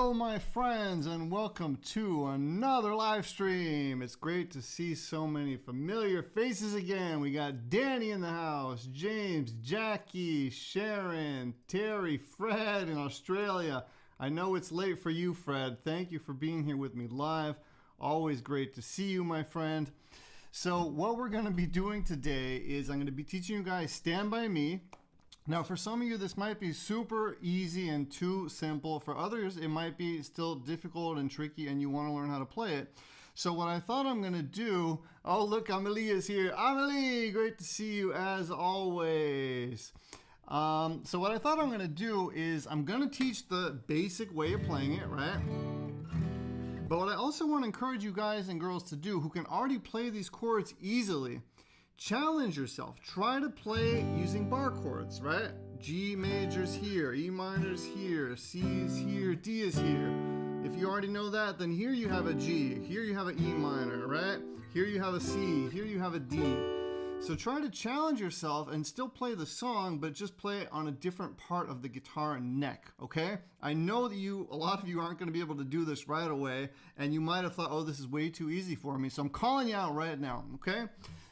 Hello my friends and welcome to another live stream. It's great to see so many familiar faces again. We got Danny in the house, James, Jackie, Sharon, Terry, Fred in Australia. I know it's late for you, Fred. Thank you for being here with me live. Always great to see you, my friend. So what we're going to be doing today is I'm going to be teaching you guys Stand By Me. Now, for some of you, this might be super easy and too simple. For others, it might be still difficult and tricky and you want to learn how to play it. So what I thought I'm going to do, oh, look, Amelie is here. Amelie, great to see you as always. So what I thought I'm going to do is I'm going to teach the basic way of playing it, right? But what I also want to encourage you guys and girls to do who can already play these chords easily, challenge yourself. Try to play using bar chords, right? G major's here, E minor's here, C's here, D is here. If you already know that, then here you have a G, here you have an E minor, right? Here you have a C, here you have a D. So try to challenge yourself and still play the song, but just play it on a different part of the guitar neck, okay? I know that a lot of you aren't going to be able to do this right away, and you might have thought, oh, this is way too easy for me. So I'm calling you out right now, okay?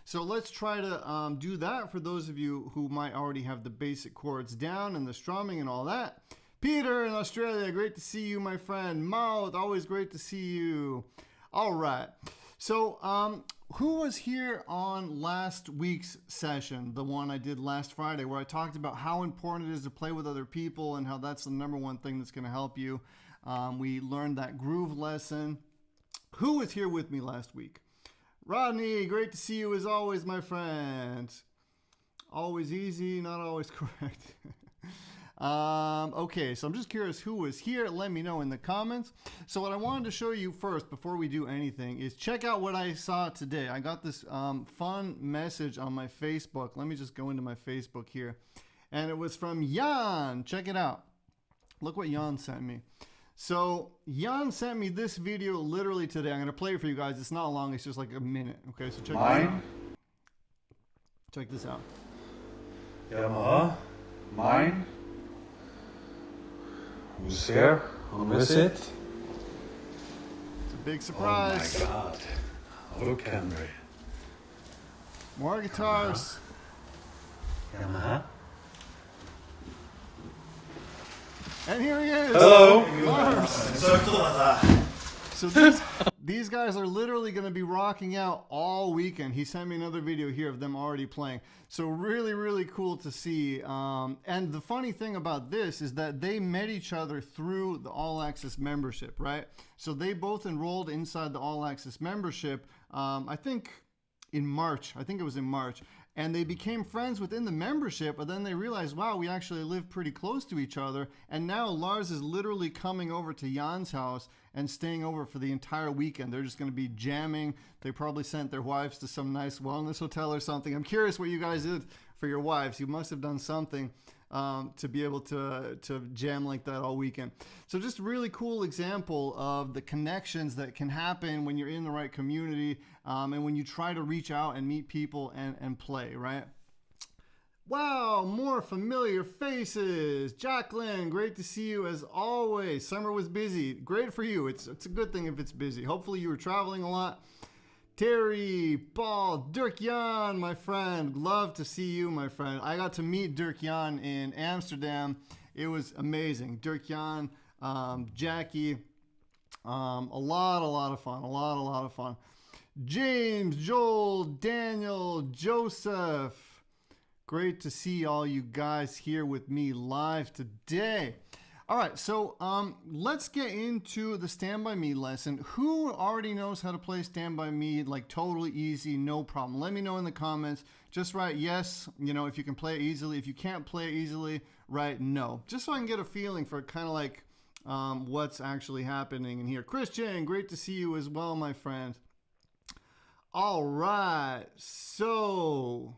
So let's try to do that for those of you who might already have the basic chords down and the strumming and all that. Peter in Australia, great to see you, my friend. Mouth, always great to see you. All right. So who was here on last week's session, the one I did last Friday, where I talked about how important it is to play with other people and how that's the #1 thing that's going to help you? We learned that groove lesson. Who was here with me last week? Rodney, great to see you as always, my friend. Always easy, not always correct. Okay, so I'm just curious who was here. Let me know in the comments. So what I wanted to show you first before we do anything is check out what I saw today. I got this fun message on my Facebook. Let me just go into my Facebook here. And it was from Jan. Check it out. Look what Jan sent me. So Jan sent me this video literally today. I'm going to play it for you guys. It's not long. It's just like a minute. Okay, so check this out. Check this out. Yamaha. Mine. Who's here? Who is it? It's a big surprise. Oh my God. Look, Henry. More guitars. Yamaha. And here he is. Hello. Lars. So these guys are literally going to be rocking out all weekend. He sent me another video here of them already playing. So really, really cool to see. And the funny thing about this is that they met each other through the All Access membership, right? So they both enrolled inside the All Access membership, I think in March. I think it was in March. And they became friends within the membership, but then they realized, wow, we actually live pretty close to each other. And now Lars is literally coming over to Jan's house and staying over for the entire weekend. They're just going to be jamming. They probably sent their wives to some nice wellness hotel or something. I'm curious what you guys did for your wives. You must have done something to be able to jam like that all weekend. So just a really cool example of the connections that can happen when you're in the right community and when you try to reach out and meet people and play, right? Wow, more familiar faces. Jacqueline, great to see you as always. Summer was busy. Great for you. It's a good thing if it's busy. Hopefully you were traveling a lot. Terry, Paul, Dirk Jan, my friend. Love to see you, my friend. I got to meet Dirk Jan in Amsterdam. It was amazing. Dirk Jan, Jackie, a lot of fun. A lot of fun. James, Joel, Daniel, Joseph. Great to see all you guys here with me live today. All right, so let's get into the Stand By Me lesson. Who already knows how to play Stand By Me, like totally easy, no problem? Let me know in the comments. Just write yes, if you can play it easily. If you can't play it easily, write no. Just so I can get a feeling for kind of like what's actually happening in here. Christian, great to see you as well, my friend. All right, so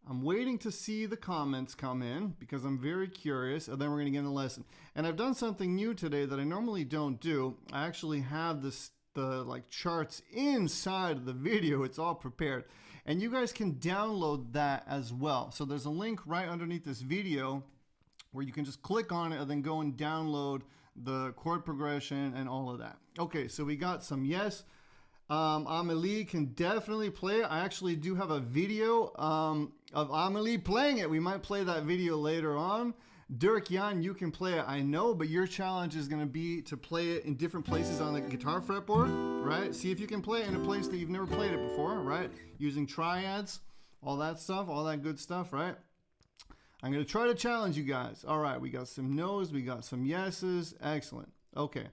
I'm waiting to see the comments come in because I'm very curious, and then we're going to get into the lesson. And I've done something new today that I normally don't do. I actually have the charts inside of the video. It's all prepared. And you guys can download that as well. So there's a link right underneath this video where you can just click on it and then go and download the chord progression, and all of that. Okay, so we got some yes. Amelie can definitely play it. I actually do have a video of Amelie playing it. We might play that video later on. Dirk Jan, you can play it, I know, but your challenge is going to be to play it in different places on the guitar fretboard, right? See if you can play it in a place that you've never played it before, right? Using triads, all that stuff, all that good stuff, right? I'm going to try to challenge you guys. All right, we got some no's, we got some yeses. Excellent. Okay.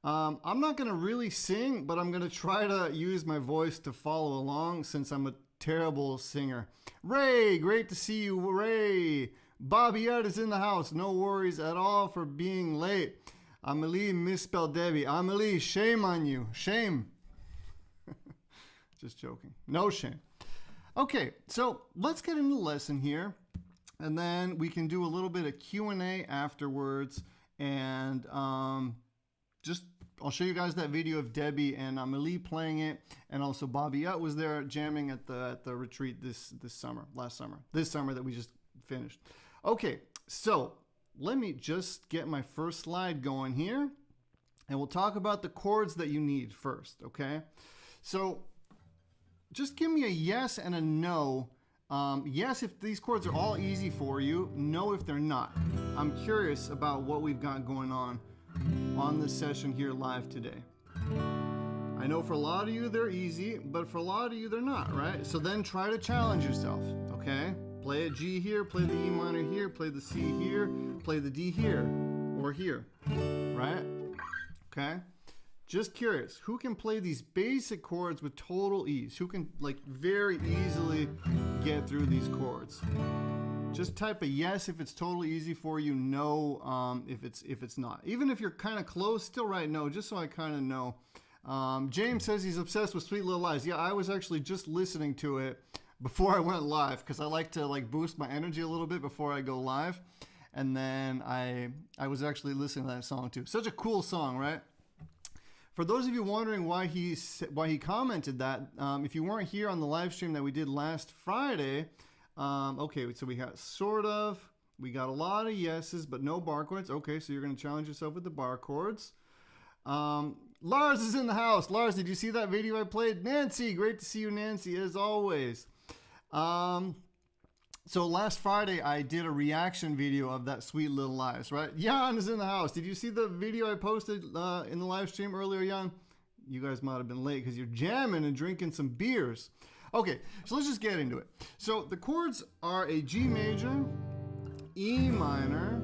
I'm not going to really sing, but I'm going to try to use my voice to follow along since I'm a terrible singer. Ray, great to see you, Ray. Bobby Ed is in the house. No worries at all for being late. Amelie misspelled Debbie. Amelie, shame on you. Shame. Just joking. No shame. Okay, so let's get into the lesson here. And then we can do a little bit of Q&A afterwards. And I'll show you guys that video of Debbie and Amelie playing it. And also Bobby Ut was there jamming at the retreat this summer, this summer that we just finished. Okay, so let me just get my first slide going here. And we'll talk about the chords that you need first, okay? So just give me a yes and a no. Yes, if these chords are all easy for you. No, if they're not. I'm curious about what we've got going on this session here live today. I know for a lot of you they're easy, but for a lot of you they're not, right? So then try to challenge yourself, okay? Play a G here, play the E minor here, play the C here, play the D here, or here, right? Okay? Just curious, who can play these basic chords with total ease? Who can like very easily get through these chords? Just type a yes if it's totally easy for you, no if it's not. Even if you're kind of close, still write no, just so I kind of know. James says he's obsessed with Sweet Little Lies. Yeah, I was actually just listening to it before I went live because I like to like boost my energy a little bit before I go live. And then I was actually listening to that song too. Such a cool song, right? For those of you wondering why he commented that, if you weren't here on the live stream that we did last Friday, okay, so we got sort of, we got a lot of yeses, but no bar chords. Okay, so you're going to challenge yourself with the bar chords. Lars is in the house. Lars, did you see that video I played? Nancy, great to see you, Nancy, as always. So last Friday, I did a reaction video of that Sweet Little Lies, right? Jan is in the house. Did you see the video I posted in the live stream earlier, Jan? You guys might have been late because you're jamming and drinking some beers. Okay, so let's just get into it. So the chords are a G major, E minor,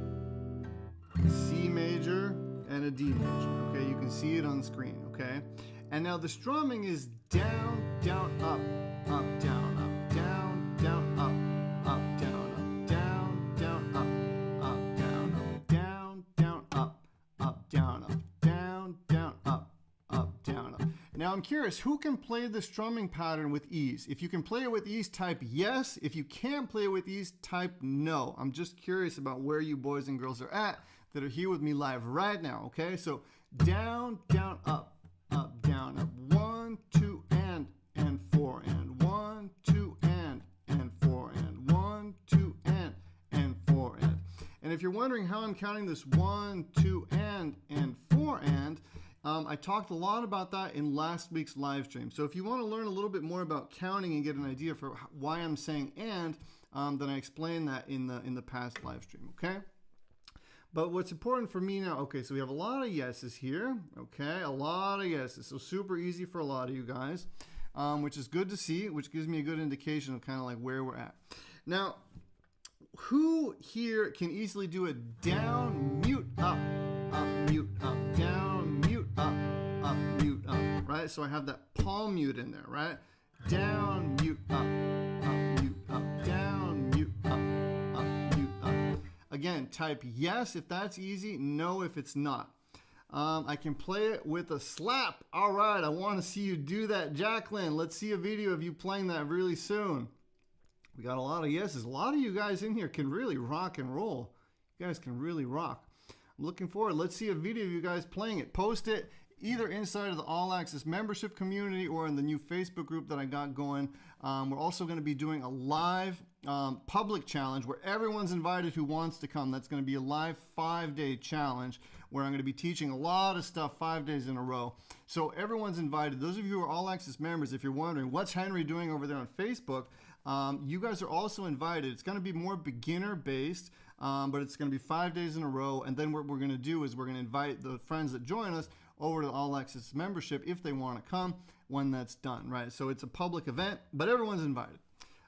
C major, and a D major. Okay, you can see it on the screen, okay? And now the strumming is down, down, up, up, down, up, down, down, up, up, down, up, down, down, up, up, down, up, down, down, up, up, down, up, down, down, up, up, down, up. Now I'm curious, who can play the strumming pattern with ease? If you can play it with ease, type yes. If you can't play it with ease, type no. I'm just curious about where you boys and girls are at that are here with me live right now, okay? So down, down, up, up, down, up. 1, 2, and 4, and 1, 2, and 4, and 1, 2, and 4, and. And if you're wondering how I'm counting this 1, 2, and 4, and, I talked a lot about that in last week's live stream. So if you want to learn a little bit more about counting and get an idea for why I'm saying and, then I explained that in the past live stream, okay? But what's important for me now, okay, so we have a lot of yeses here, okay, a lot of yeses. So super easy for a lot of you guys, which is good to see, which gives me a good indication of kind of like where we're at. Now, who here can easily do a down, mute, up, mute, up, down, mute, up, mute, up, right? So I have that palm mute in there, right? Down, mute, up, mute, up, down, mute, up, mute, up. Again, type yes if that's easy, no if it's not. I can play it with a slap. All right, I want to see you do that, Jacqueline. Let's see a video of you playing that really soon. We got a lot of yeses. A lot of you guys in here can really rock and roll. You guys can really rock. I'm looking forward. Let's see a video of you guys playing it. Post it either inside of the All Access membership community or in the new Facebook group that I got going. We're also going to be doing a live public challenge where everyone's invited who wants to come. That's going to be a live 5-day challenge where I'm going to be teaching a lot of stuff 5 days in a row. So everyone's invited. Those of you who are All Access members, if you're wondering, what's Henry doing over there on Facebook? You guys are also invited. It's going to be more beginner based, but it's going to be 5 days in a row. And then what we're going to do is we're going to invite the friends that join us over to the All Access membership if they want to come when that's done, right? So it's a public event, but everyone's invited.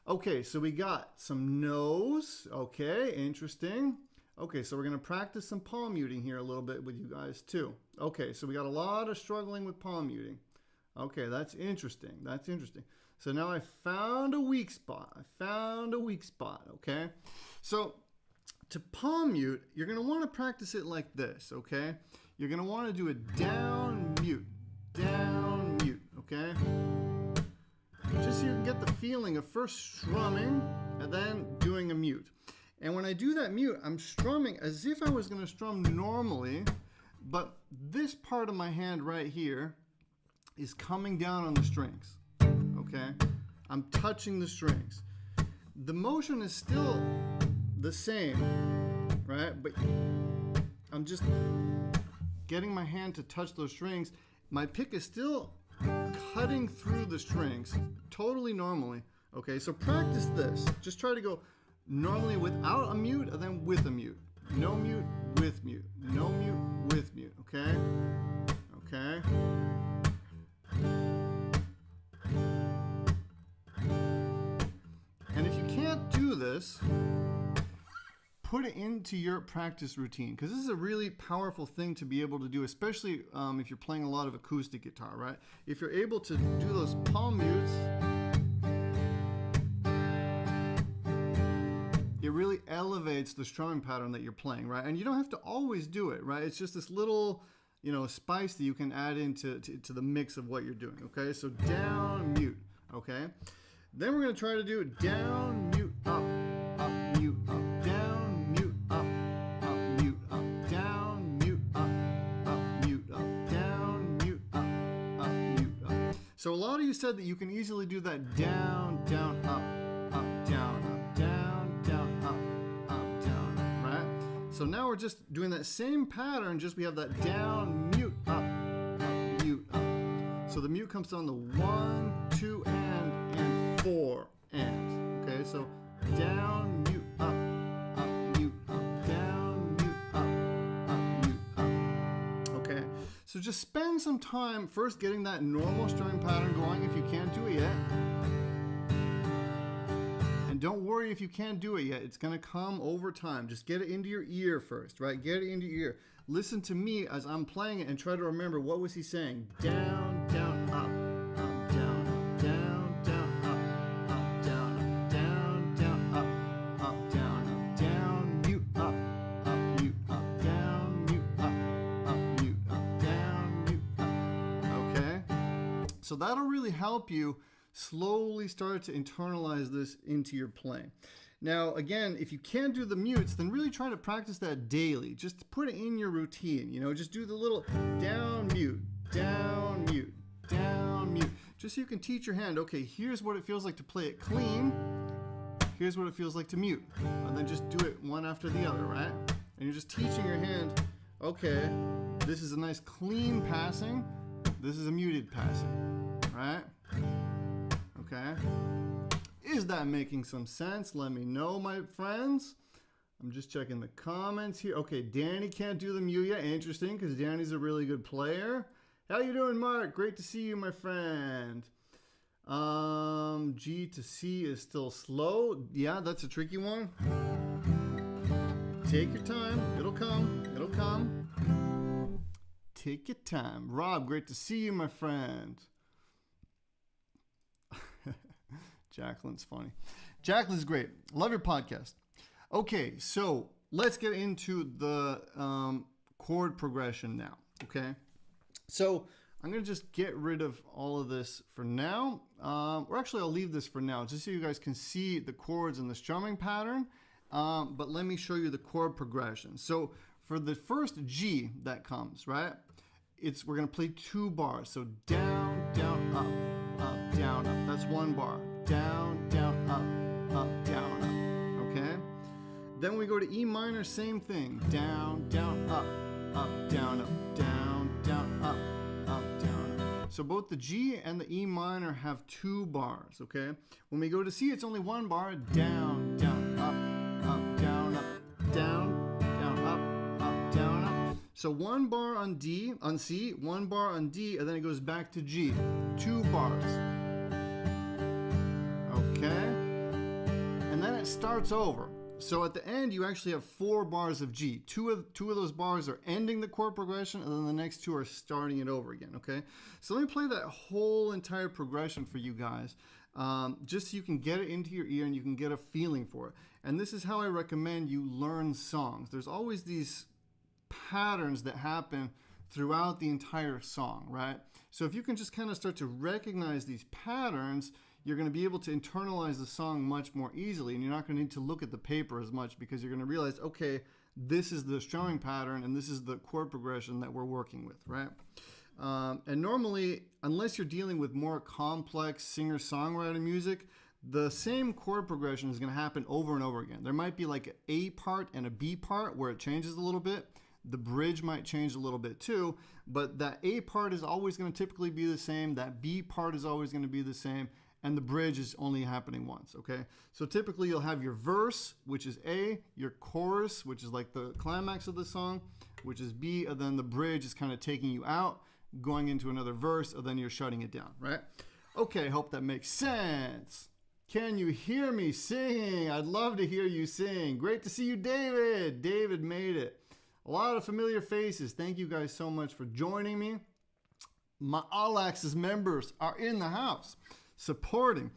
Okay, so we got some no's. Okay, interesting. Okay, so we're going to practice some palm muting here a little bit with you guys too. Okay, so we got a lot of struggling with palm muting. Okay, that's interesting. That's interesting. So now I found a weak spot. Okay? So to palm mute, you're going to want to practice it like this, okay? You're going to want to do a down mute, okay? Just so you can get the feeling of first strumming and then doing a mute. And when I do that mute, I'm strumming as if I was going to strum normally, but this part of my hand right here is coming down on the strings, okay? I'm touching the strings. The motion is still the same, right? But I'm just getting my hand to touch those strings. My pick is still cutting through the strings, totally normally, okay? So practice this. Just try to go normally without a mute and then with a mute. No mute, with mute. No mute, with mute, okay? Okay? And if you can't do this, put it into your practice routine, because this is a really powerful thing to be able to do, especially if you're playing a lot of acoustic guitar, right? If you're able to do those palm mutes, it really elevates the strumming pattern that you're playing, right? And you don't have to always do it, right? It's just this little, spice that you can add into to the mix of what you're doing, okay? So down, mute, okay? Then we're going to try to do down, mute, up, mute, up, down, mute, up, mute, up, down, mute, up, mute, up, down, mute, up, mute, up. So a lot of you said that you can easily do that down, down, up, down, down, down, up, down, right? So now we're just doing that same pattern, just we have that down, mute, up, mute, up. So the mute comes on the 1, 2, and 4, and. Okay, so down, mute, up, mute, up, down, mute, up, mute, up. Okay, so just spend some time first getting that normal strumming pattern going if you can't do it yet. And don't worry if you can't do it yet. It's going to come over time. Just get it into your ear first, right? Get it into your ear. Listen to me as I'm playing it and try to remember, what was he saying? Down, down, up, down, down, down, up, down, down, down, up, down, down, mute, up, mute, up, down, mute, up, mute, up, down, mute, up. Okay? So that'll really help you slowly start to internalize this into your playing. Now, again, if you can't do the mutes, then really try to practice that daily. Just put it in your routine, just do the little down, mute, down, mute, down, mute. Just so you can teach your hand, okay, here's what it feels like to play it clean. Here's what it feels like to mute. And then just do it one after the other, right? And you're just teaching your hand, okay, this is a nice clean passing. This is a muted passing, right? Okay. Is that making some sense? Let me know, my friends. I'm just checking the comments here. Okay, Danny can't do the mute yet. Interesting, because Danny's a really good player. How you doing, Mark? Great to see you, my friend. G to C is still slow. Yeah, that's a tricky one. Take your time. It'll come. It'll come. Take your time. Rob, great to see you, my friend. Jacqueline's funny. Jacqueline's great. Love your podcast. Okay, so let's get into the chord progression now, okay? So I'm going to just get rid of all of this for now. Or actually, I'll leave this for now, just so you guys can see the chords and the strumming pattern. But let me show you the chord progression. So for the first G that comes, right? we're going to play 2 bars. So down, down, up, down, up. That's 1 bar. Down, down, up, down, up. Okay? Then we go to E minor, same thing. Down, down, up, down, up, down, down, up, down, up. So both the G and the E minor have 2 bars, okay? When we go to C, it's only 1 bar. Down, down, up, down, up, down, down, up, down, up. So 1 bar on D, on C, 1 bar on D, and then it goes back to G. 2 bars. Okay? And then it starts over. So at the end, you actually have 4 bars of G. Two of those bars are ending the chord progression, and then the next 2 are starting it over again, okay? So let me play that whole entire progression for you guys, just so you can get it into your ear and you can get a feeling for it. And this is how I recommend you learn songs. There's always these patterns that happen throughout the entire song, right? So if you can just kind of start to recognize these patterns, you're going to be able to internalize the song much more easily, and you're not going to need to look at the paper as much because you're going to realize, okay, this is the strumming pattern and this is the chord progression that we're working with, right? And normally, unless you're dealing with more complex singer-songwriter music, the same chord progression is going to happen over and over again. There might be like an A part and a B part where it changes a little bit. The bridge might change a little bit too, but that A part is always going to typically be the same. That B part is always going to be the same. And the bridge is only happening once, okay? So typically you'll have your verse, which is A, your chorus, which is like the climax of the song, which is B, and then the bridge is kind of taking you out, going into another verse, and then you're shutting it down, right? Okay, hope that makes sense. Can you hear me singing? I'd love to hear you sing. Great to see you, David. David made it. A lot of familiar faces. Thank you guys so much for joining me. My All Access members are in the house. Supporting.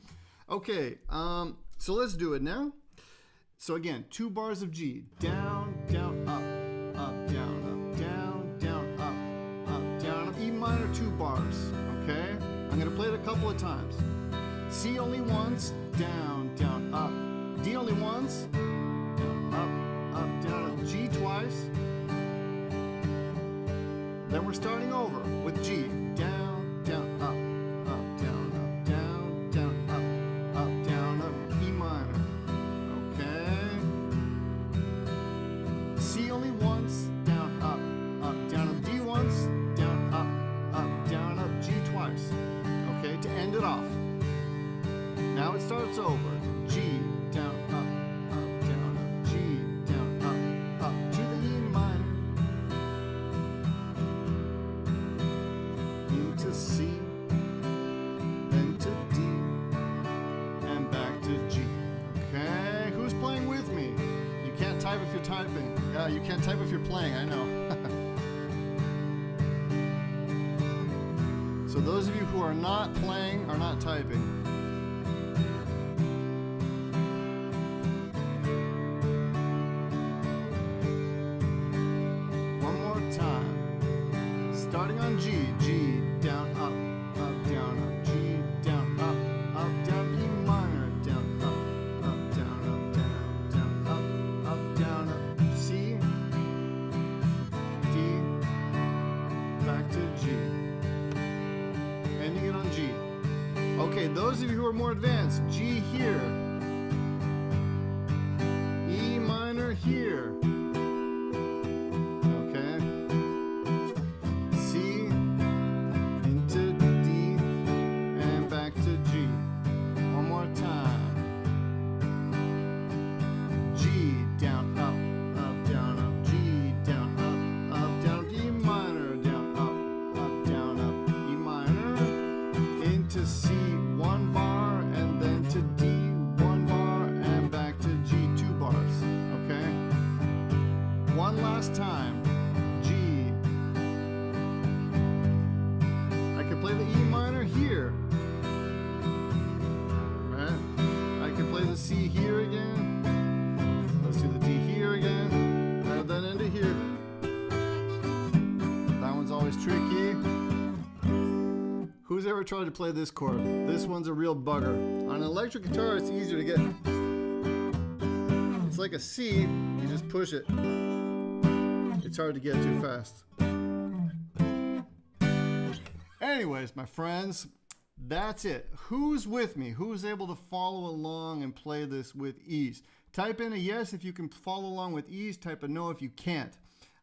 Okay, so let's do it now. So again, 2 bars of G. Down, down, up, down, up, down, down, up, down, up. E minor, 2 bars. Okay? I'm going to play it a couple of times. C only once, down, down, up. D only once, down, up, down, up. G twice. Then we're starting over with G. Down, down, up. C only once, down, up, down, up. D once, down, up, G twice. Okay, to end it off. Now it starts over. G, down, up, G, down, up, to the E minor. Into C, then to D, and back to G. Okay, who's playing with me? You can't type if you're typing. Yeah, you can't type if you're playing, I know. So those of you who are not playing are not typing. One more time. Starting on G. G, down, up, down, up. G, down, up, down. E minor, down, up, down, down, up, down, up. C, D, back to G. Ending it on G. Okay, those of you who are more advanced, G here. E minor here. Okay. C into D and back to G. One more time. G, down, up, down, up. G, down, up, down. E minor, down, up, down, up. E minor into C, 1 bar, and then to D, 1 bar, and back to G, 2 bars. Okay? One last time. G. I could play the E minor here. Right? I could play the C here again. Let's do the D here again, and then into here. That one's always tricky. Who's ever tried to play this chord? This one's a real bugger. On an electric guitar, it's easier to get. It's like a C, you just push it. It's hard to get too fast. Anyways, my friends, that's it. Who's with me? Who's able to follow along and play this with ease? Type in a yes if you can follow along with ease. Type a no if you can't.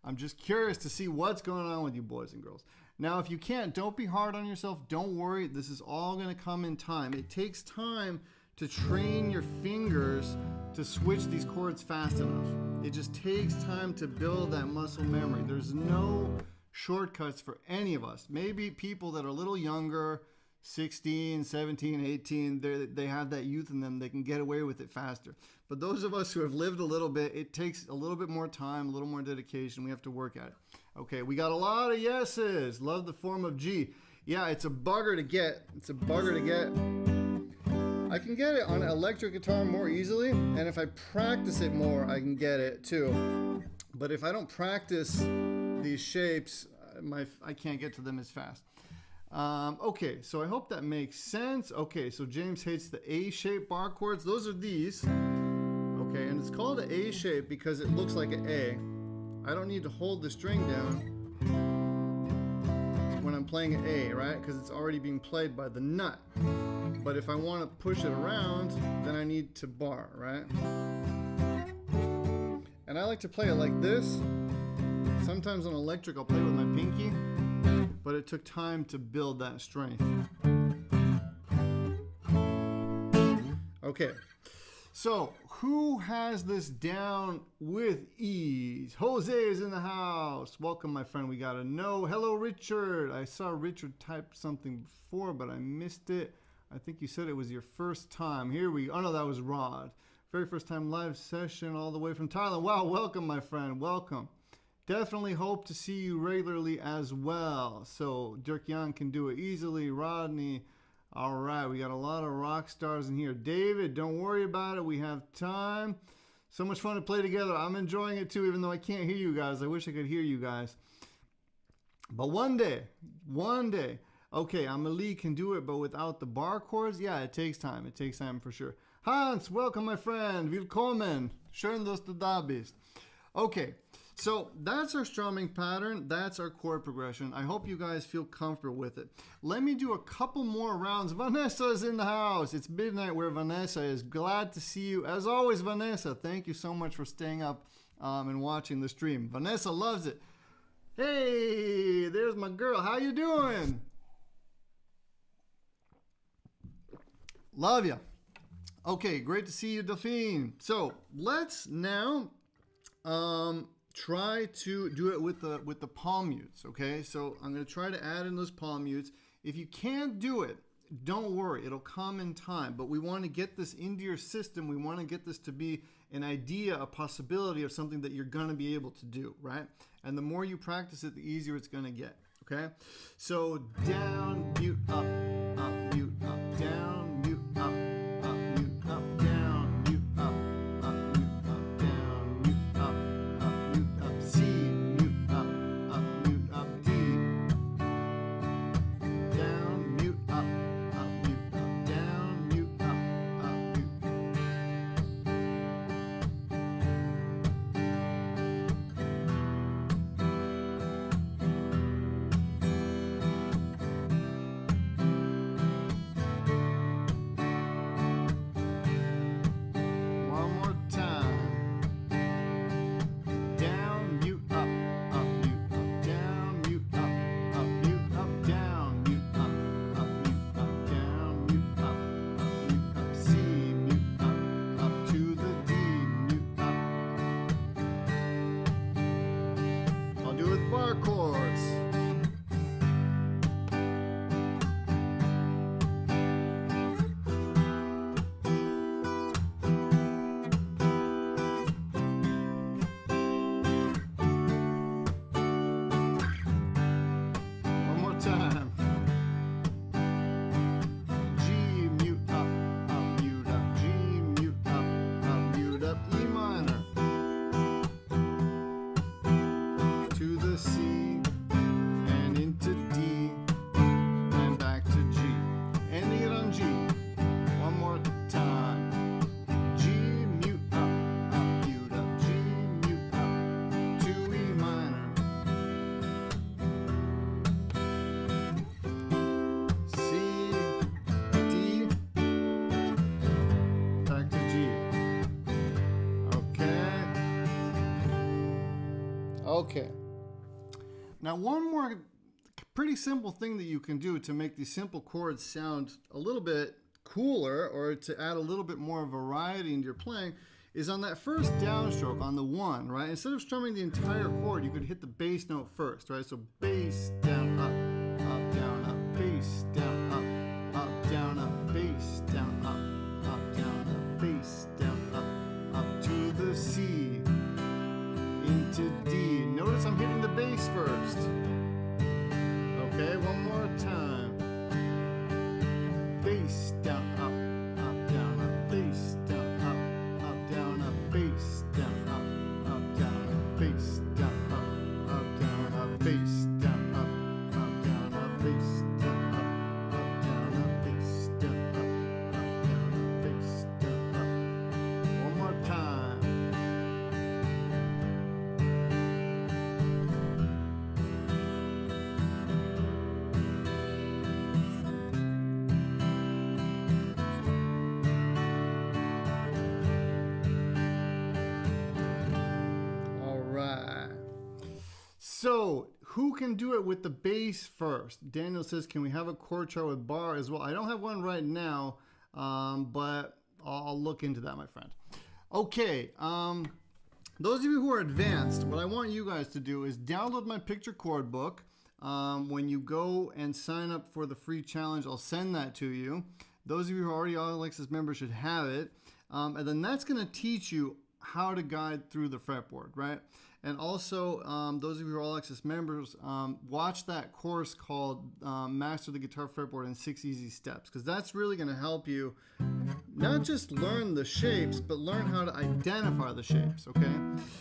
I'm just curious to see what's going on with you boys and girls. Now, if you can't, don't be hard on yourself. Don't worry. This is all going to come in time. It takes time to train your fingers to switch these chords fast enough. It just takes time to build that muscle memory. There's no shortcuts for any of us. Maybe people that are a little younger, 16, 17, 18, they have that youth in them. They can get away with it faster. But those of us who have lived a little bit, it takes a little bit more time, a little more dedication. We have to work at it. Okay, we got a lot of yeses. Love the form of G. Yeah, it's a bugger to get. It's a bugger to get. I can get it on an electric guitar more easily, and if I practice it more, I can get it too. But if I don't practice these shapes, I can't get to them as fast. Okay, so I hope that makes sense. Okay, so James hates the A-shaped bar chords. Those are these. Okay, and it's called an A shape because it looks like an A. I don't need to hold the string down when I'm playing an A, right? Because it's already being played by the nut. But if I want to push it around, then I need to bar, right? And I like to play it like this. Sometimes on electric I'll play with my pinky, but it took time to build that strength. Okay, so who has this down with ease? Jose is in the house. Welcome, my friend. We got a no. Hello, Richard. I saw Richard type something before, but I missed it. I think you said it was your first time. Here we go. Oh, no, that was Rod. Very first time live session all the way from Thailand. Wow, welcome, my friend. Welcome. Definitely hope to see you regularly as well. So Dirk Jan can do it easily. Rodney. All right, we got a lot of rock stars in here. David, don't worry about it. We have time. So much fun to play together. I'm enjoying it too, even though I can't hear you guys. I wish I could hear you guys. But one day. Okay, Amelie can do it, but without the bar chords, yeah, it takes time. It takes time for sure. Hans, welcome, my friend. Willkommen. Schön, dass du da bist. Okay, so that's our strumming pattern. That's our chord progression. I hope you guys feel comfortable with it. Let me do a couple more rounds. Vanessa is in the house. It's midnight where Vanessa is. Glad to see you. As always, Vanessa, thank you so much for staying up and watching the stream. Vanessa loves it. Hey, there's my girl. How you doing? Love ya. Okay, great to see you, Delphine. So let's now try to do it with the palm mutes. Okay, so I'm going to try to add in those palm mutes. If you can't do it, don't worry, it'll come in time. But we want to get this into your system. We want to get this to be an idea, a possibility of something that you're going to be able to do, right? And the more you practice it, the easier it's going to get. Okay, so down, mute, up, mute, up, down. Okay. Now, one more pretty simple thing that you can do to make these simple chords sound a little bit cooler, or to add a little bit more variety into your playing, is on that first downstroke on the 1, right? Instead of strumming the entire chord, you could hit the bass note first, right? So bass, down, up, down, up, bass, down, up, down, up, bass, down, up, down, up, bass, down, up to the C, into D. Notice I'm hitting the bass first. Okay, one more time. Bass, down, up, down, up, bass, down, up, down, up, bass, down, up, down, up, bass, down, down, up, bass, down, down, up, bass, down, down, up, bass, down, down, up, bass, down, up. One more time. So, who can do it with the bass first? Daniel says, can we have a chord chart with bar as well? I don't have one right now, but I'll look into that, my friend. Okay, those of you who are advanced, what I want you guys to do is download my picture chord book. When you go and sign up for the free challenge, I'll send that to you. Those of you who are already All Access members should have it. And then that's going to teach you how to guide through the fretboard, right? And also, those of you who are All Access members, watch that course called Master the Guitar Fretboard in 6 Easy Steps, because that's really going to help you not just learn the shapes, but learn how to identify the shapes, okay?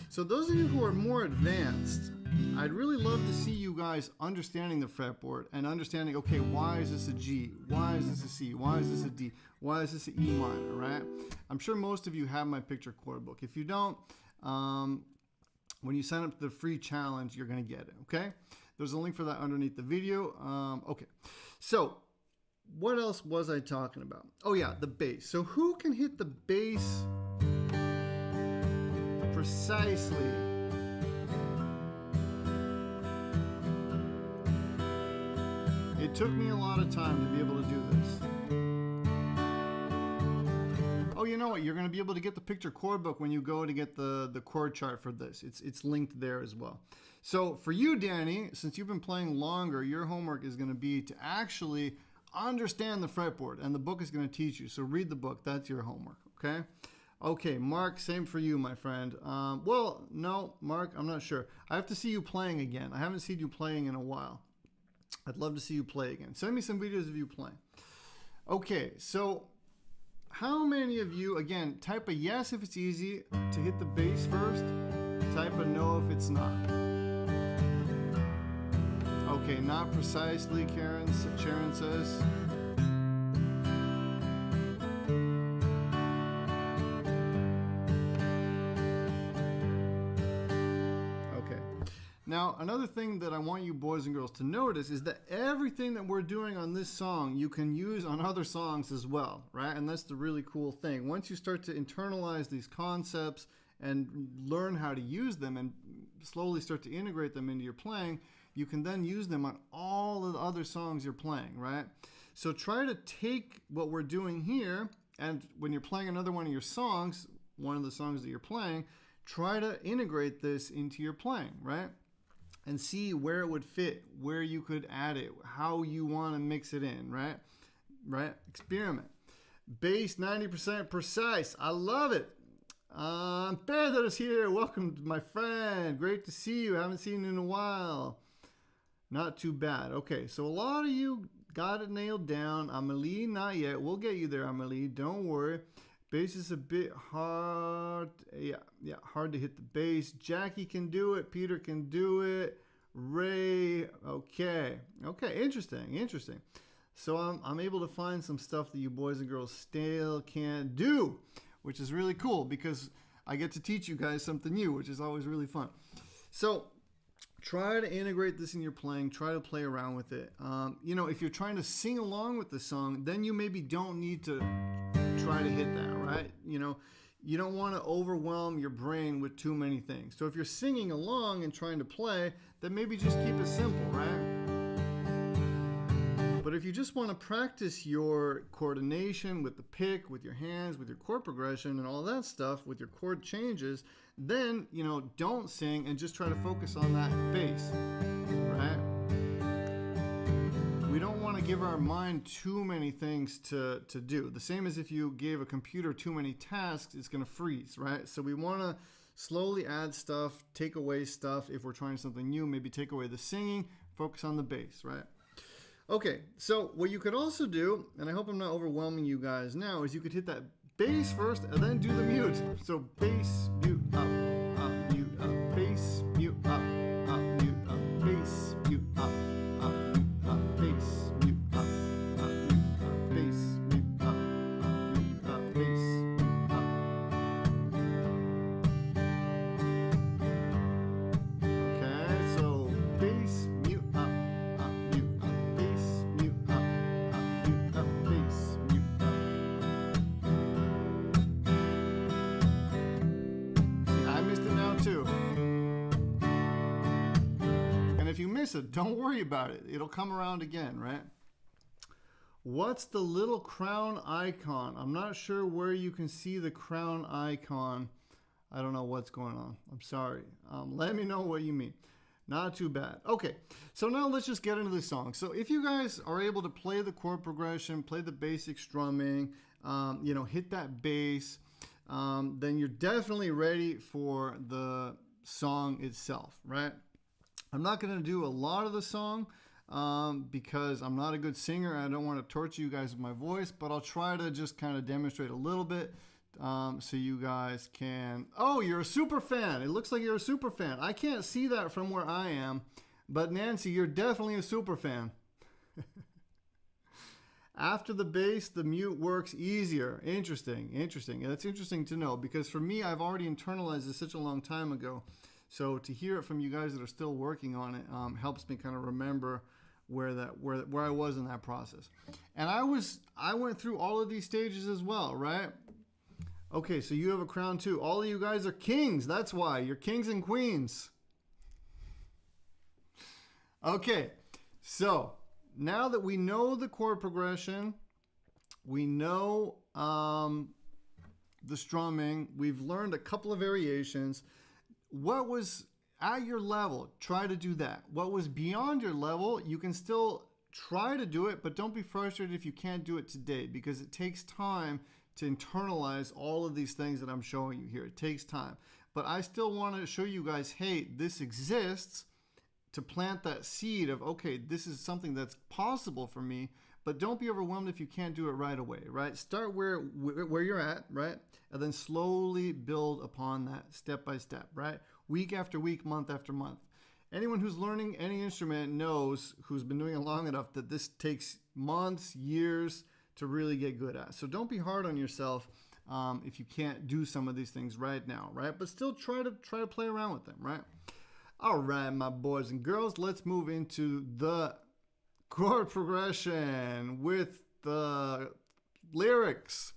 So those of you who are more advanced, I'd really love to see you guys understanding the fretboard and understanding, okay, why is this a G? Why is this a C? Why is this a D? Why is this an E minor, right? I'm sure most of you have my picture chord book. If you don't, when you sign up to the free challenge, you're going to get it, okay? There's a link for that underneath the video. Okay, so what else was I talking about? Oh yeah, the bass. So who can hit the bass precisely? It took me a lot of time to be able to do this. Oh, you know what? You're going to be able to get the picture chord book when you go to get the chord chart for this. It's linked there as well. So for you, Danny, since you've been playing longer, your homework is going to be to actually understand the fretboard, and the book is going to teach you. So read the book. That's your homework, okay? Okay, Mark, same for you, my friend. Well, no, Mark, I'm not sure. I have to see you playing again. I haven't seen you playing in a while. I'd love to see you play again. Send me some videos of you playing. Okay, so how many of you, again, type a yes if it's easy to hit the bass first, type a no if it's not. Okay, not precisely, Sharon says. Now, another thing that I want you boys and girls to notice is that everything that we're doing on this song, you can use on other songs as well, right? And that's the really cool thing. Once you start to internalize these concepts and learn how to use them and slowly start to integrate them into your playing, you can then use them on all of the other songs you're playing, right? So try to take what we're doing here, and when you're playing another one of your songs, one of the songs that you're playing, try to integrate this into your playing, right? And see where it would fit, where you could add it, how you want to mix it in, right? Right? Experiment. Bass 90% precise. I love it. Pedro's here. Welcome, my friend. Great to see you. Haven't seen you in a while. Not too bad. Okay, so a lot of you got it nailed down. Amelie, not yet. We'll get you there, Amelie. Don't worry. Bass is a bit hard. Yeah, hard to hit the bass. Jackie can do it. Peter can do it. Ray, okay, interesting. So I'm able to find some stuff that you boys and girls still can't do, which is really cool because I get to teach you guys something new, which is always really fun. So try to integrate this in your playing. Try to play around with it. You know, if you're trying to sing along with the song, then you maybe don't need to try to hit that, right? You know, you don't want to overwhelm your brain with too many things. So if you're singing along and trying to play, then maybe just keep it simple, right? But if you just want to practice your coordination with the pick, with your hands, with your chord progression and all that stuff, with your chord changes, then, you know, don't sing and just try to focus on that bass, right? We don't want to give our mind too many things to do. The same as if you gave a computer too many tasks, it's going to freeze, right? So we want to slowly add stuff, take away stuff. If we're trying something new, maybe take away the singing, focus on the bass, right? Okay, so what you could also do, and I hope I'm not overwhelming you guys now, is you could hit that bass first and then do the mute. So bass, mute, up, mute, up, bass, mute, up, mute, up, bass, mute, up, mute, up, bass, mute, up, mute, up, bass, mute, up, mute, up, bass, mute, up. Okay, so bass, mute, up, mute, up, bass, mute, up, mute, up, bass, mute, up. See, I missed it now too. And if you miss it, don't worry about it. It'll come around again, right? What's the little crown icon? I'm not sure where you can see the crown icon. I don't know what's going on. I'm sorry. Let me know what you mean. Not too bad. Okay, so now let's just get into the song. So if you guys are able to play the chord progression, play the basic strumming, you know, hit that bass, then you're definitely ready for the song itself, right? I'm not going to do a lot of the song because I'm not a good singer. I don't want to torture you guys with my voice, but I'll try to just kind of demonstrate a little bit so you guys can... Oh, you're a super fan. It looks like you're a super fan. I can't see that from where I am, but Nancy, you're definitely a super fan. After the bass, the mute works easier. Interesting, interesting. That's interesting to know because for me, I've already internalized this such a long time ago. So to hear it from you guys that are still working on it helps me kind of remember where I was in that process. And I went through all of these stages as well, right? Okay, so you have a crown too. All of you guys are kings. That's why. You're kings and queens. Okay, so now that we know the chord progression, we know the strumming, we've learned a couple of variations. What was at your level, try to do that. What was beyond your level, you can still try to do it, but don't be frustrated if you can't do it today because it takes time to internalize all of these things that I'm showing you here. It takes time. But I still want to show you guys, hey, this exists, to plant that seed of, okay, this is something that's possible for me, but don't be overwhelmed if you can't do it right away, right? Start where you're at, right? And then slowly build upon that step by step, right? Week after week, month after month. Anyone who's learning any instrument knows, who's been doing it long enough, that this takes months, years to really get good at. So don't be hard on yourself if you can't do some of these things right now, right? But still try to play around with them, right? All right, my boys and girls, let's move into the chord progression with the lyrics.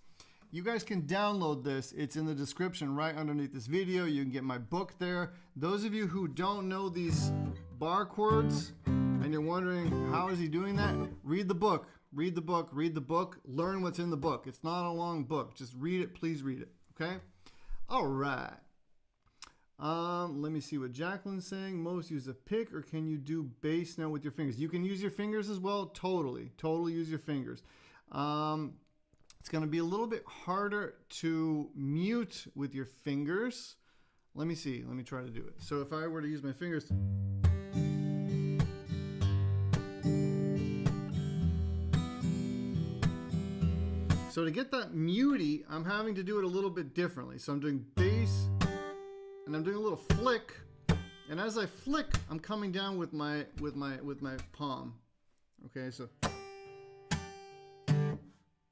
You guys can download this. It's in the description right underneath this video. You can get my book there. Those of you who don't know these bar chords and you're wondering how is he doing that, read the book. Read the book. Read the book. Learn what's in the book. It's not a long book. Just read it. Please read it. Okay? All right. Let me see what Jacqueline's saying. Most use a pick, or can you do bass now with your fingers? You can use your fingers as well. Totally use your fingers. It's going to be a little bit harder to mute with your fingers. Let me see. Let me try to do it. So if I were to use my fingers... So to get that muty, I'm having to do it a little bit differently. So I'm doing bass, and I'm doing a little flick, and as I flick, I'm coming down with my palm. Okay, so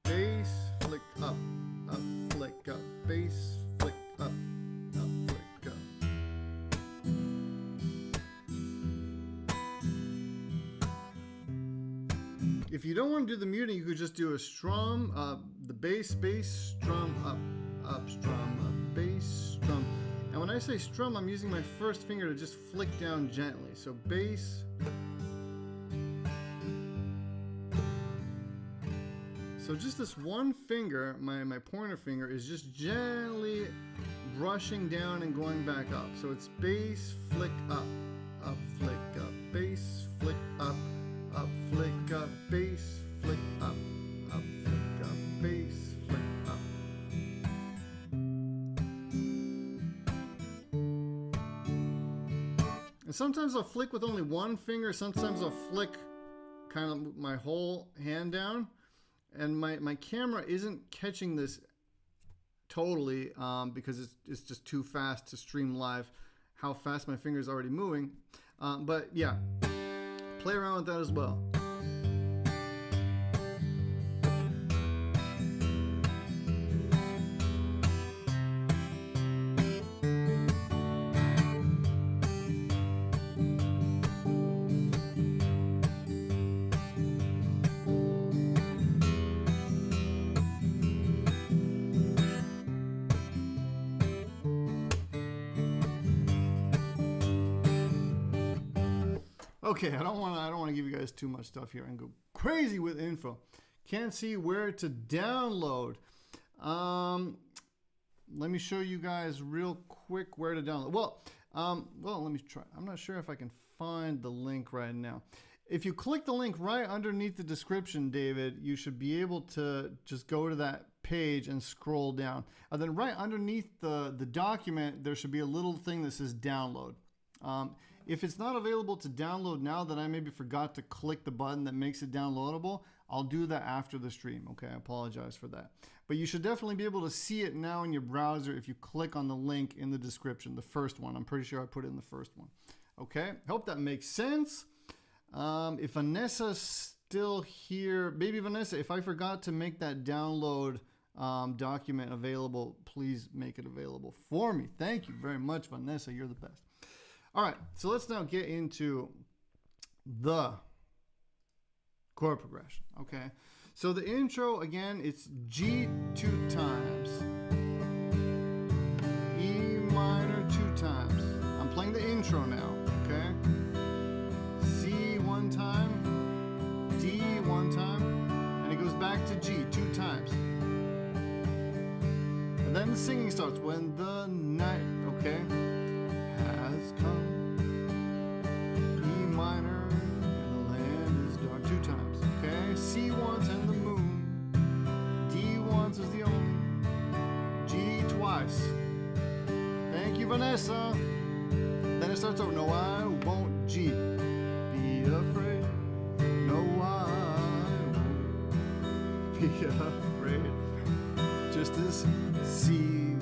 bass, flick up, flick up, bass, flick up, flick up. If you don't want to do the muting, you could just do a strum, the bass, strum, up, up strum, up, bass, strum. And when I say strum, I'm using my first finger to just flick down gently. So bass. So just this one finger, my pointer finger, is just gently brushing down and going back up. So it's bass, flick, up, flick, up, bass, flick, up, flick, up, bass, flick, up, flick, up, bass, flick, up. And sometimes I'll flick with only one finger, sometimes I'll flick kind of my whole hand down. And my camera isn't catching this totally because it's just too fast to stream live how fast my finger's already moving. But yeah, play around with that as well. Okay, I don't want to give you guys too much stuff here and go crazy with info. Can't see where to download. Let me show you guys real quick where to download. Well, let me try. I'm not sure if I can find the link right now. If you click the link right underneath the description, David, you should be able to just go to that page and scroll down. And then right underneath the document, there should be a little thing that says download. If it's not available to download now, then I maybe forgot to click the button that makes it downloadable. I'll do that after the stream. Okay, I apologize for that. But you should definitely be able to see it now in your browser if you click on the link in the description, the first one. I'm pretty sure I put it in the first one. Okay, hope that makes sense. If Vanessa's still here, baby Vanessa, if I forgot to make that download document available, please make it available for me. Thank you very much, Vanessa. You're the best. All right, so let's now get into the chord progression, okay? So the intro, again, it's G 2 times, E minor 2 times. I'm playing the intro now, okay? C 1 time, D 1 time, and it goes back to G 2 times. And then the singing starts, when the night, okay, has come. E minor, and the land is dark 2 times, okay? C once and the moon. D once is the only. G twice. Thank you, Vanessa. Then it starts over. No, I won't. G. Be afraid. No, I won't be afraid. Just as C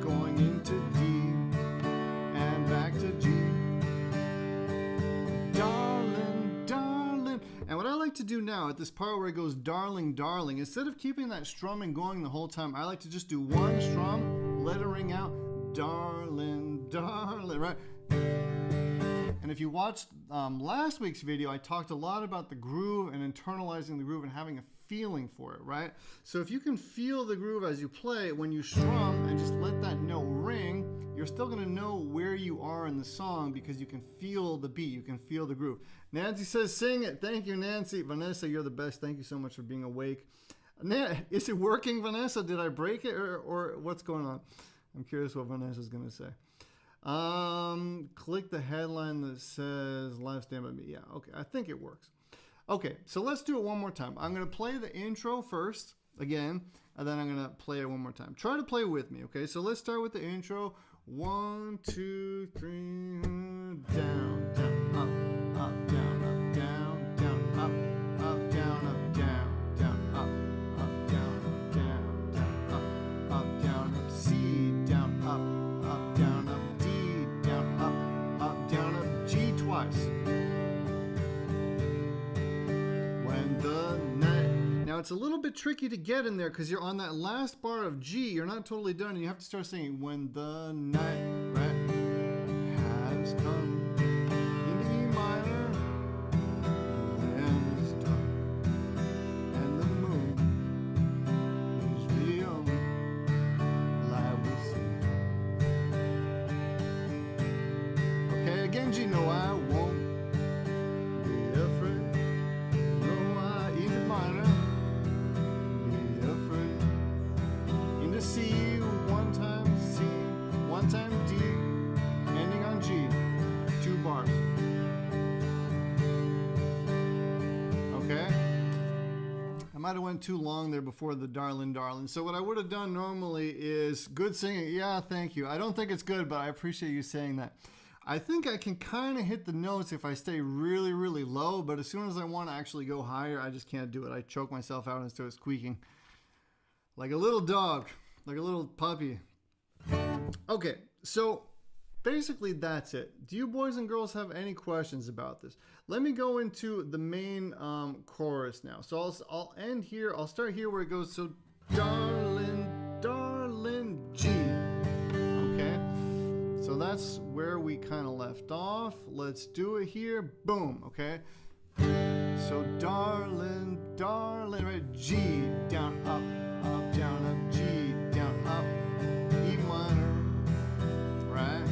going into D and back to G. Darling, darling. And what I like to do now at this part where it goes darling, darling, instead of keeping that strumming going the whole time, I like to just do one strum, let it ring out, darling, darling, right? And if you watched last week's video, I talked a lot about the groove and internalizing the groove and having a feeling for it, right? So if you can feel the groove as you play, when you strum and just let that note ring, you're still gonna know where you are in the song because you can feel the beat, you can feel the groove. Nancy says, sing it. Thank you, Nancy. Vanessa, you're the best. Thank you so much for being awake. Is it working, Vanessa? Did I break it or what's going on? I'm curious what Vanessa's gonna say. Click the headline that says live stand by me. Yeah, okay, I think it works. Okay, so let's do it one more time. I'm gonna play the intro first, again, and then I'm gonna play it one more time. Try to play with me, okay? So let's start with the intro. 1, 2, 3, down, down, up, up, down, up, down, down, up, up, down, up, down, down, up, up, down, up, down, down, up, down, up, C, down, up, down, up, D, down, up, down, up, G twice. When the night. Now it's a little bit tricky to get in there because you're on that last bar of G. You're not totally done. And you have to start singing when the night, right, has come. In E minor, the land is dark, and the moon is the only. might have went too long there before the darling, darling. So what I would have done normally is good singing. Yeah, thank you. I don't think it's good, but I appreciate you saying that. I think I can kind of hit the notes if I stay really, really low, but as soon as I want to actually go higher, I just can't do it. I choke myself out and start squeaking like a little dog, like a little puppy. Okay, so basically that's it. Do you boys and girls have any questions about this? Let me go into the main chorus now. So I'll end here. I'll start here where it goes, so darling, darling, G. Okay, so that's where we kind of left off. Let's do it here. Boom, okay. So darling, darling, right? G, down, up, up, down, up, G, down, up, E minor, right?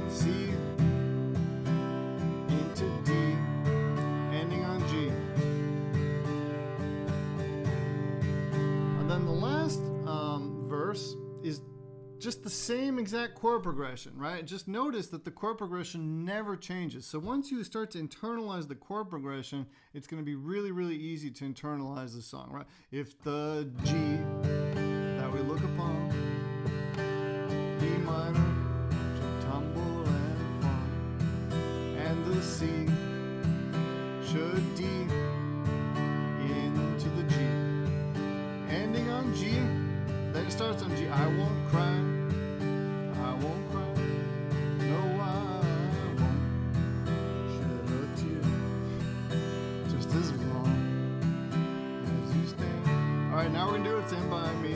C into D, ending on G. And then the last verse is just the same exact chord progression, right? Just notice that the chord progression never changes. So once you start to internalize the chord progression, it's going to be really, really easy to internalize the song, right? If the G that we look upon, E minor, should tumble and fall, and the C should D into the G, ending on G, then it starts on G. I won't cry, I won't cry, no I won't shed a tear, just as long as you stand. Alright, now we're gonna do it, stand by me.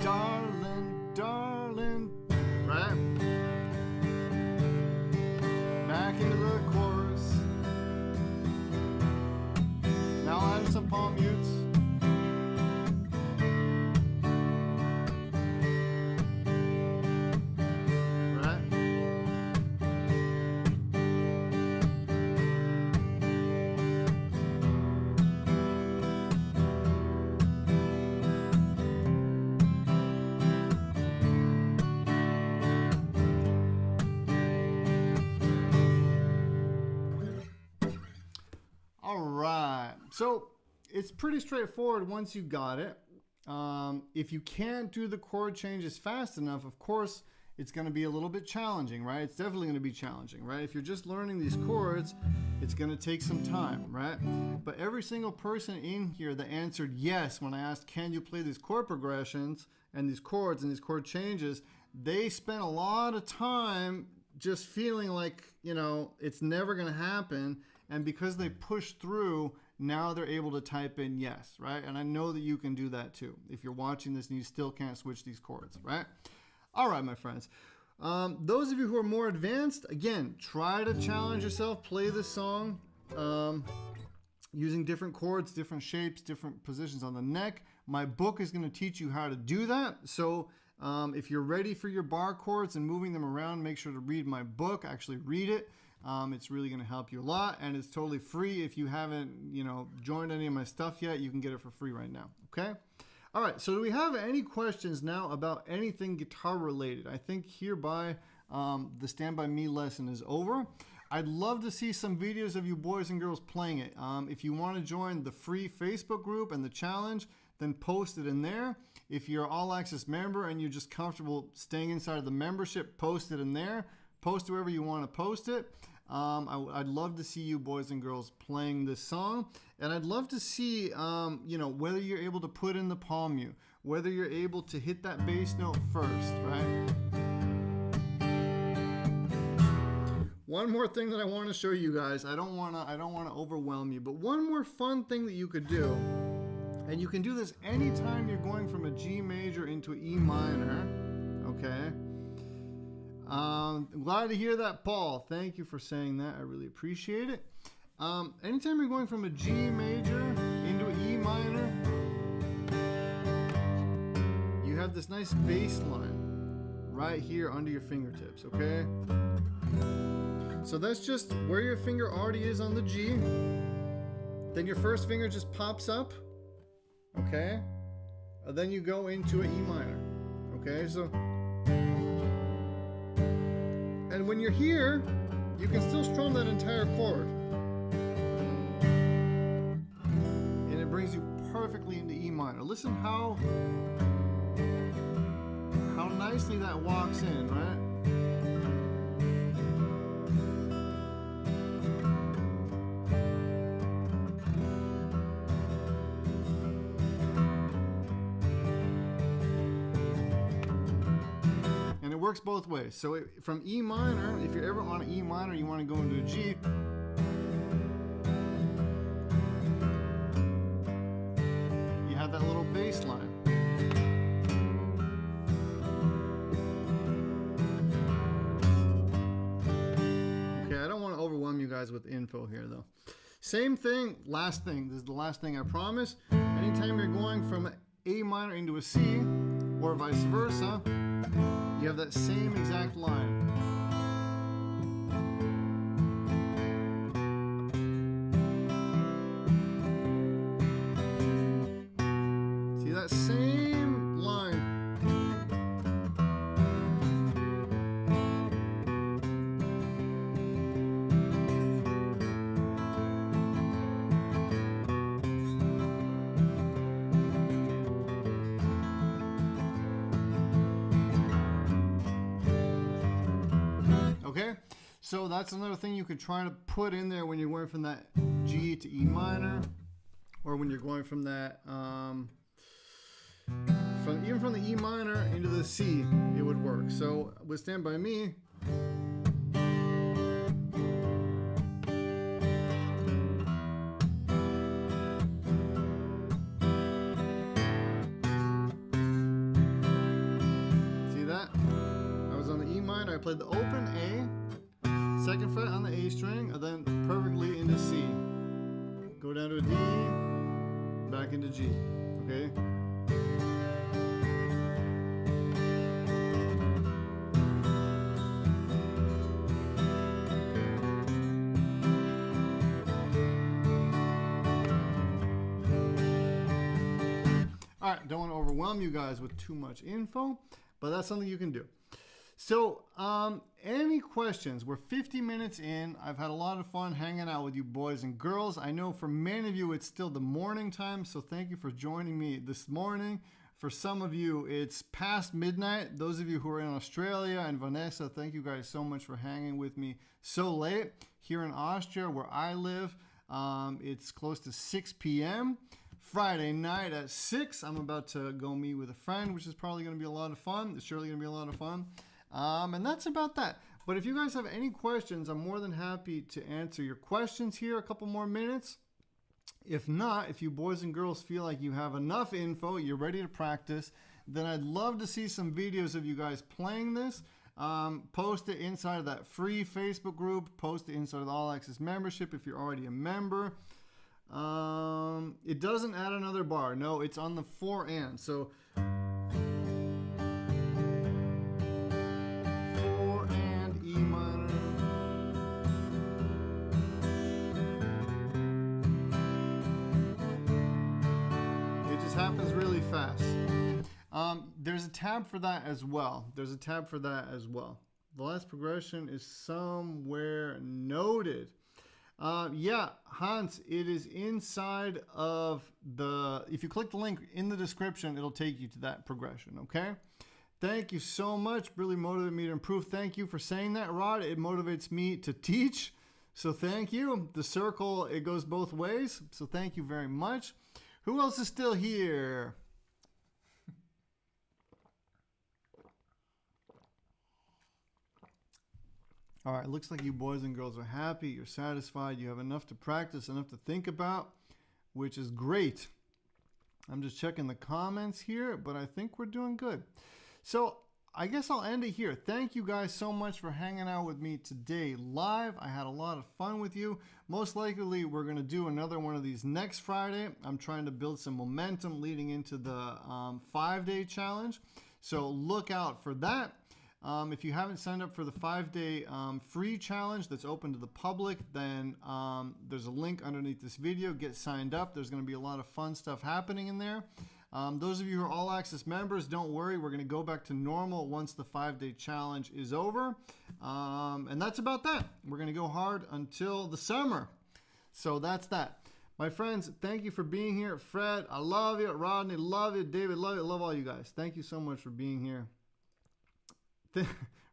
Darling, darling, right? Back into the chorus. Now I'll add some palm mutes. So it's pretty straightforward once you got it. If you can't do the chord changes fast enough, of course, it's going to be a little bit challenging, right? It's definitely going to be challenging, right? If you're just learning these chords, it's going to take some time, right? But every single person in here that answered yes when I asked, can you play these chord progressions and these chords and these chord changes, they spent a lot of time just feeling like, you know, it's never going to happen. And because they pushed through, now they're able to type in yes, right? And I know that you can do that too if you're watching this and you still can't switch these chords, right? All right, my friends. Those of you who are more advanced, again, try to challenge yourself. Play this song using different chords, different shapes, different positions on the neck. My book is going to teach you how to do that. So if you're ready for your bar chords and moving them around, make sure to read my book. Actually read it. It's really going to help you a lot, and it's totally free. If you haven't, joined any of my stuff yet, you can get it for free right now. Okay. All right. So do we have any questions now about anything guitar related? I think hereby the Stand By Me lesson is over. I'd love to see some videos of you boys and girls playing it. If you want to join the free Facebook group and the challenge, then post it in there. If you're an All Access member and you're just comfortable staying inside of the membership, post it in there. Post wherever you want to post it. I'd love to see you boys and girls playing this song, and I'd love to see whether you're able to put in the palm mute, whether you're able to hit that bass note first, right? One more thing that I want to show you guys. I don't want to overwhelm you, but one more fun thing that you could do, and you can do this anytime you're going from a G major into an E minor, okay? Glad to hear that, Paul. Thank you for saying that. I really appreciate it. Anytime you're going from a G major into an E minor, you have this nice bass line right here under your fingertips, okay? So that's just where your finger already is on the G. Then your first finger just pops up, okay? And then you go into an E minor, okay? So... And when you're here, you can still strum that entire chord. perfectly into E minor. Listen how nicely that walks in, right? And it works both ways. So from E minor, if you're ever on an E minor, you want to go into a G. You have that little bass line. Okay, I don't want to overwhelm you guys with info here though. Same thing, last thing. This is the last thing I promise. Anytime you're going from A minor into a C, or vice versa, you have that same exact line. See that same line? Okay, so that's another thing you could try to put in there when you're going from that G to E minor, or when you're going from that, even from the E minor into the C, it would work. So with Stand By Me, see that? I was on the E minor, I played the open A, second fret on the A string, and then perfectly into C. Go down to a D, back into G, okay? All right, don't want to overwhelm you guys with too much info, but that's something you can do. So, any questions? We're 50 minutes in. I've had a lot of fun hanging out with you boys and girls. I know for many of you it's still the morning time, so thank you for joining me this morning. For some of you, it's past midnight. Those of you who are in Australia and Vanessa, thank you guys so much for hanging with me so late. Here in Austria, where I live, it's close to 6 p.m. Friday night at 6, I'm about to go meet with a friend, which is probably going to be a lot of fun. It's surely going to be a lot of fun. And that's about that. But if you guys have any questions, I'm more than happy to answer your questions here a couple more minutes. If not, if you boys and girls feel like you have enough info, you're ready to practice, then I'd love to see some videos of you guys playing this. Post it inside of that free Facebook group. Post it inside of the All Access membership if you're already a member. It doesn't add another bar. No, it's on the 4 and. So 4 and E minor. It just happens really fast. There's a tab for that as well. The last progression is somewhere noted. Yeah, Hans, it is inside of the, if you click the link in the description, it'll take you to that progression, okay? Thank you so much. Really motivated me to improve. Thank you for saying that, Rod. It motivates me to teach. So thank you. The circle, it goes both ways. So thank you very much. Who else is still here? All right, looks like you boys and girls are happy, you're satisfied, you have enough to practice, enough to think about, which is great. I'm just checking the comments here, but I think we're doing good. So I guess I'll end it here. Thank you guys so much for hanging out with me today live. I had a lot of fun with you. Most likely we're going to do another one of these next Friday. I'm trying to build some momentum leading into the 5-day challenge. So look out for that. If you haven't signed up for the 5-day free challenge that's open to the public, then there's a link underneath this video. Get signed up. There's going to be a lot of fun stuff happening in there. Those of you who are All Access members, don't worry. We're going to go back to normal once the 5-day challenge is over. And that's about that. We're going to go hard until the summer. So that's that. My friends, thank you for being here. Fred, I love you. Rodney, love you. David, love you. Love all you guys. Thank you so much for being here.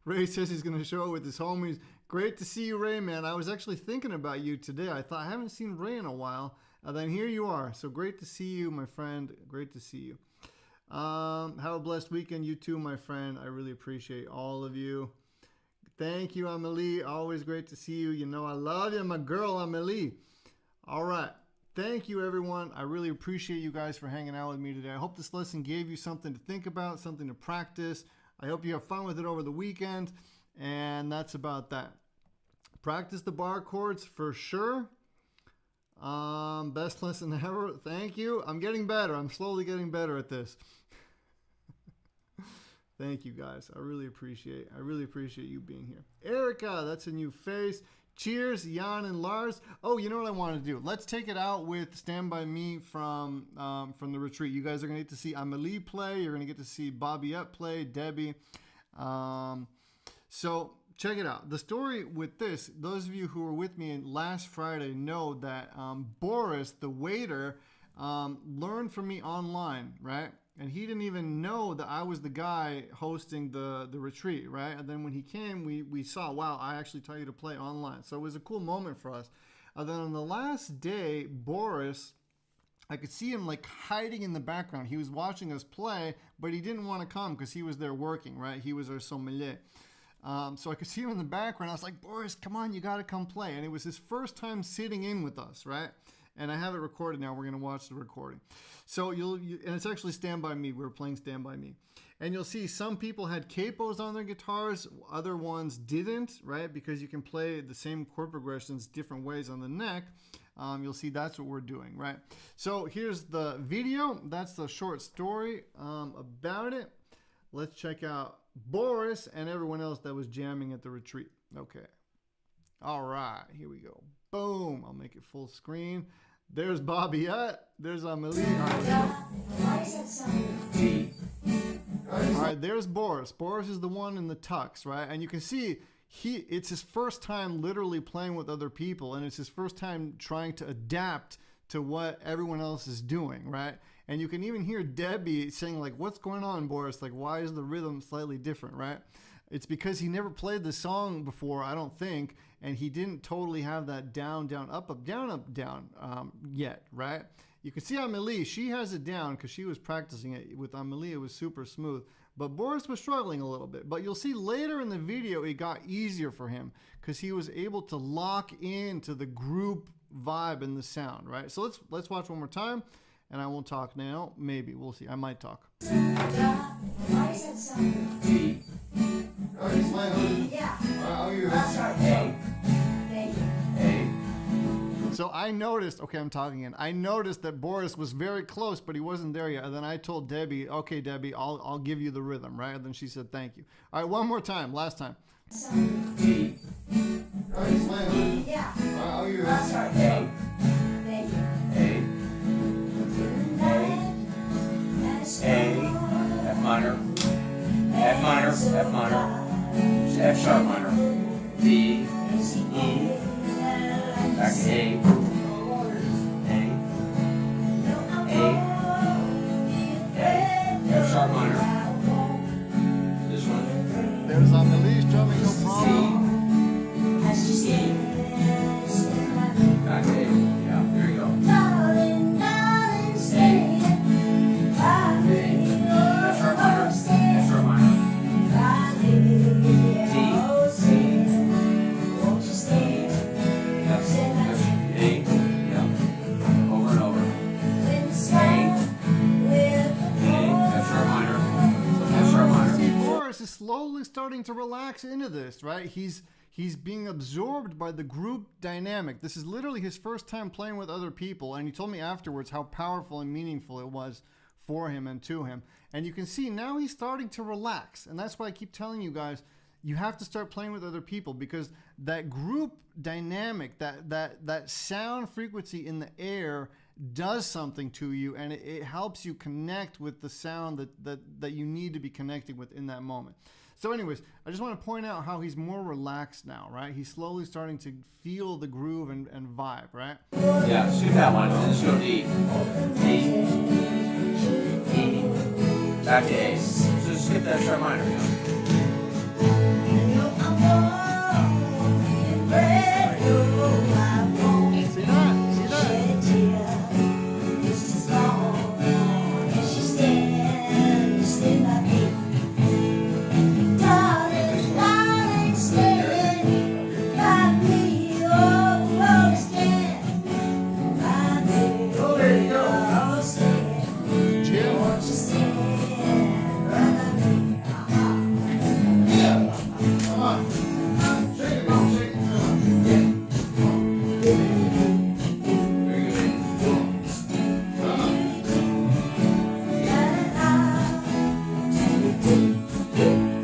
Ray says he's going to show it with his homies. Great to see you, Ray, man. I was actually thinking about you today. I thought I haven't seen Ray in a while. Then here you are. So great to see you, my friend. Great to see you. Have a blessed weekend, you too, my friend. I really appreciate all of you. Thank you, Amelie. Always great to see you. You know I love you, my girl, Amelie. All right. Thank you, everyone. I really appreciate you guys for hanging out with me today. I hope this lesson gave you something to think about, something to practice. I hope you have fun with it over the weekend. And that's about that. Practice the bar chords for sure. Best lesson ever. Thank you. I'm getting better. I'm slowly getting better at this. Thank you, guys. I really appreciate you being here. Erica, that's a new face. Cheers, Jan and Lars. Oh, you know what I want to do? Let's take it out with Stand By Me from the retreat. You guys are going to get to see Amelie play. You're going to get to see Bobbyette play, Debbie. So check it out. The story with this, those of you who were with me last Friday know that Boris, the waiter, learned from me online, right? And he didn't even know that I was the guy hosting the retreat, right? And then when he came, we saw, wow, I actually taught you to play online. So it was a cool moment for us. And then on the last day, Boris, I could see him like hiding in the background. He was watching us play, but he didn't want to come because he was there working, right? He was our sommelier. So I could see him in the background. I was like, Boris, come on, you got to come play. And it was his first time sitting in with us, right? And I have it recorded now. We're going to watch the recording. So and it's actually Stand By Me. We were playing Stand By Me. And you'll see some people had capos on their guitars. Other ones didn't, right? Because you can play the same chord progressions different ways on the neck. You'll see that's what we're doing, right? So here's the video. That's the short story about it. Let's check out Boris and everyone else that was jamming at the retreat. Okay. All right. Here we go. Boom. I'll make it full screen. There's Bobbyette. There's Amelie. All right, there's Boris. Boris is the one in the tux, right? And you can see it's his first time literally playing with other people, and it's his first time trying to adapt to what everyone else is doing, right? And you can even hear Debbie saying, like, what's going on, Boris? Like, why is the rhythm slightly different, right? It's because he never played the song before, I don't think, and he didn't totally have that down, down, up, down yet, right? You can see Amelie, she has it down because she was practicing it. With Amelie, it was super smooth. But Boris was struggling a little bit. But you'll see later in the video, it got easier for him because he was able to lock into the group vibe and the sound, right? So let's watch one more time, and I won't talk now. Maybe, we'll see. I might talk. So I noticed, okay, I'm talking again. I noticed that Boris was very close, but he wasn't there yet. And then I told Debbie, okay, Debbie, I'll give you the rhythm, right? And then she said, thank you. All right, one more time, last time. F minor, F minor, F minor. F sharp minor, D, E, back to A, F sharp minor. This one. There's Amelie's drumming, no problem. C, back to A. Yeah, there you go. F sharp minor, F sharp minor. Is slowly starting to relax into this, right? He's being absorbed by the group dynamic. This is literally his first time playing with other people, and he told me afterwards how powerful and meaningful it was for him and to him. And you can see now he's starting to relax, and that's why I keep telling you guys, you have to start playing with other people, because that group dynamic, that sound frequency in the air does something to you, and it helps you connect with the sound that you need to be connecting with in that moment. So anyways, I just want to point out how he's more relaxed now, right? He's slowly starting to feel the groove and vibe, right? Yeah, skip that one. And just go D. D. E. Back to A. So just skip that sharp minor, you know? See that? See that?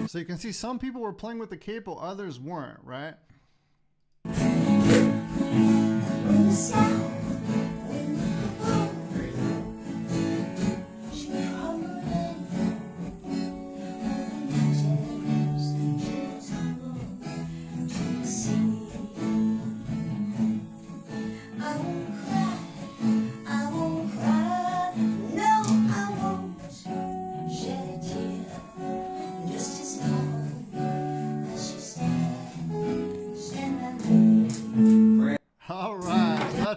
So you can see some people were playing with the capo, others weren't, right?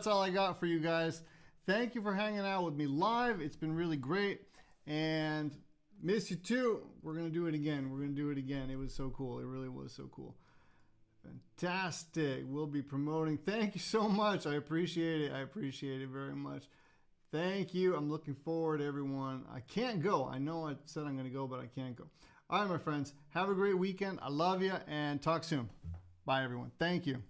That's all I got for you guys. Thank you for hanging out with me live. It's been really great, and miss you too. We're gonna do it again. We're gonna do it again. It was so cool. It really was so cool. Fantastic. We'll be promoting. Thank you so much. I appreciate it. I appreciate it very much. Thank you. I'm looking forward, everyone. I can't go. I know I said I'm gonna go, but I can't go. All right, my friends. Have a great weekend. I love you, and talk soon. Bye, everyone. Thank you.